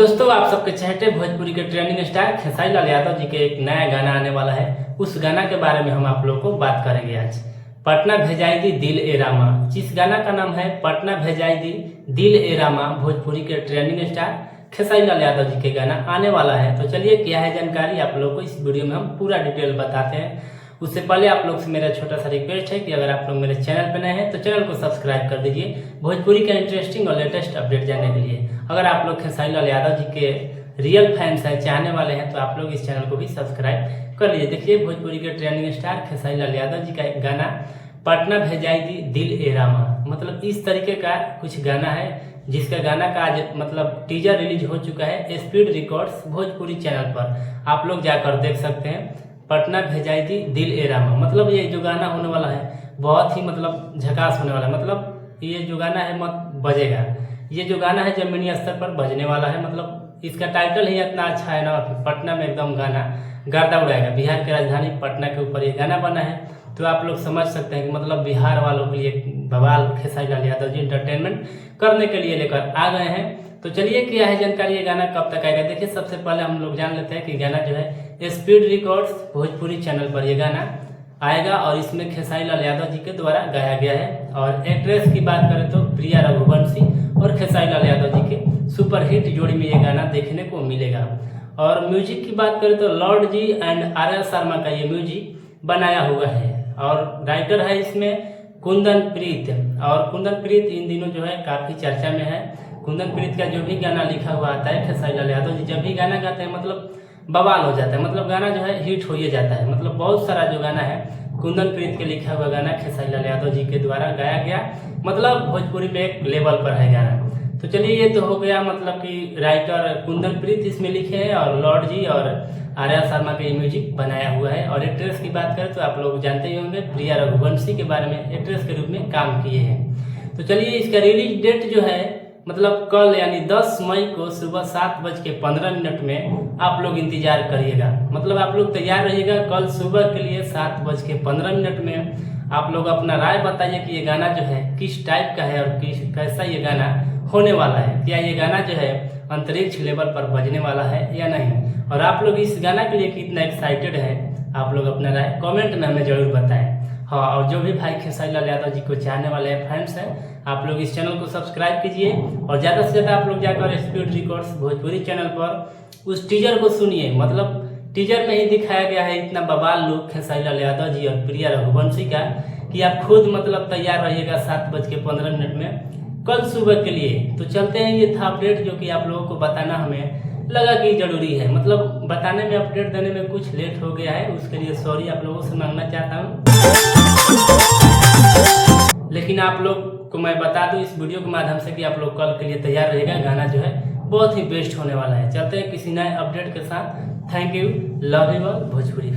दोस्तों, आप सबके चहेते भोजपुरी के ट्रेंडिंग स्टार खेसारी लाल यादव जी के एक नया गाना आने वाला है। उस गाना के बारे में हम आप लोगों को बात करेंगे आज। पटना भेजाई दी दिल ए रामा, जिस गाना का नाम है पटना भेजाई दी दिल ए रामा, भोजपुरी के ट्रेंडिंग स्टार खेसारी लाल यादव जी के गाना आने वाला है। तो चलिए, क्या है जानकारी आप लोगों को इस वीडियो में हम पूरा डिटेल बताते हैं। उससे पहले आप लोग से मेरा छोटा सा रिक्वेस्ट है कि अगर आप लोग मेरे चैनल पर नए हैं तो चैनल को सब्सक्राइब कर दीजिए भोजपुरी का इंटरेस्टिंग और लेटेस्ट अपडेट जानने के लिए। अगर आप लोग खेसारी लाल यादव जी के रियल फैंस हैं, चाहने वाले हैं, तो आप लोग इस चैनल को भी सब्सक्राइब कर लीजिए। देखिए, भोजपुरी के ट्रेंडिंग स्टार खेसारी लाल यादव जी का एक गाना पटना भेजाई दी दिल ए रामा, मतलब इस तरीके का कुछ गाना है, जिसका गाना का आज मतलब टीजर रिलीज हो चुका है स्पीड रिकॉर्ड्स भोजपुरी चैनल पर। आप लोग जाकर देख सकते हैं। पटना भेजाई दी दिल ए रामा, मतलब ये जो गाना होने वाला है बहुत ही मतलब झकास होने वाला है। मतलब ये जो गाना है मत बजेगा, ये जो गाना है जमीनी स्तर पर बजने वाला है। मतलब इसका टाइटल ही इतना अच्छा है ना, पटना में एकदम गाना गर्दा उड़ाएगा। बिहार की राजधानी पटना के ऊपर ये गाना बना है, तो आप लोग समझ सकते हैं कि मतलब बिहार वालों के लिए बवाल खेसारी लाल यादव जी एंटरटेनमेंट करने के लिए लेकर आ गए हैं। तो चलिए, क्या है जानकारी, ये गाना कब तक आएगा। देखिए, सबसे पहले हम लोग जान लेते हैं कि गाना जो है स्पीड रिकॉर्ड्स भोजपुरी चैनल पर ये गाना आएगा और इसमें खेसारी लाल यादव जी के द्वारा गाया गया है। और एक्ट्रेस की बात करें तो प्रिया रघुवंशी और खेसारी लाल यादव जी के सुपरहिट जोड़ी में ये गाना देखने को मिलेगा। और म्यूजिक की बात करें तो लॉर्ड जी एंड आर्या शर्मा का ये म्यूजिक बनाया हुआ है। और राइटर है इसमें कुंदन प्रीत, और कुंदन प्रीत इन दिनों जो है काफी चर्चा में है। कुंदन प्रीत का जो भी गाना लिखा हुआ आता है, खेसारी लाल यादव जी जब भी गाना गाते हैं मतलब बवाल हो जाता है, मतलब गाना जो है हिट हो ही जाता है। मतलब बहुत सारा जो गाना है कुंदन प्रीत के लिखा हुआ गाना खेसारी लाल यादव जी के द्वारा गाया गया, मतलब भोजपुरी में एक लेवल पर है गाना। तो चलिए, ये तो हो गया मतलब कि राइटर कुंदन प्रीत इसमें लिखे हैं और लॉर्ड जी और आर्या शर्मा का ये म्यूजिक बनाया हुआ है। और एक्ट्रेस की बात करें तो आप लोग जानते ही होंगे, प्रिया रघुवंशी के बारे में एक्ट्रेस के रूप में काम किए हैं। तो चलिए, इसका रिलीज डेट जो है मतलब कल यानी 10 मई को सुबह 7:15 में आप लोग इंतजार करिएगा। मतलब आप लोग तैयार रहिएगा, कल सुबह के लिए 7:15 में आप लोग अपना राय बताइए कि ये गाना जो है किस टाइप का है और कैसा ये गाना होने वाला है। क्या ये गाना जो है अंतरिक्ष लेवल पर बजने वाला है या नहीं, और आप लोग इस गाना के लिए कितना एक्साइटेड है, आप लोग अपना राय कमेंट में हमें जरूर बताएं। हाँ, और जो भी भाई खेसारी लाल यादव जी को चाहने वाले हैं, फैंस हैं, आप लोग इस चैनल को सब्सक्राइब कीजिए और ज़्यादा से ज़्यादा आप लोग जाकर स्पीड रिकॉर्ड्स भोजपुरी चैनल पर उस टीजर को सुनिए। मतलब टीजर में ही दिखाया गया है इतना बवाल लुक खेसारी लाल यादव जी और प्रिया रघुवंशी का कि आप खुद मतलब तैयार रहिएगा 7:15 में कल सुबह के लिए। तो चलते हैं, ये था अपडेट जो कि आप लोगों को बताना हमें लगा कि जरूरी है। मतलब बताने में, अपडेट देने में कुछ लेट हो गया है, उसके लिए सॉरी आप लोगों से मांगना चाहता हूँ। लेकिन आप लोग को मैं बता दूं इस वीडियो के माध्यम से कि आप लोग कल के लिए तैयार रहेगा। गाना जो है बहुत ही बेस्ट होने वाला है। चलते हैं किसी नए अपडेट के साथ। Thank you, love you all Bhojpuri.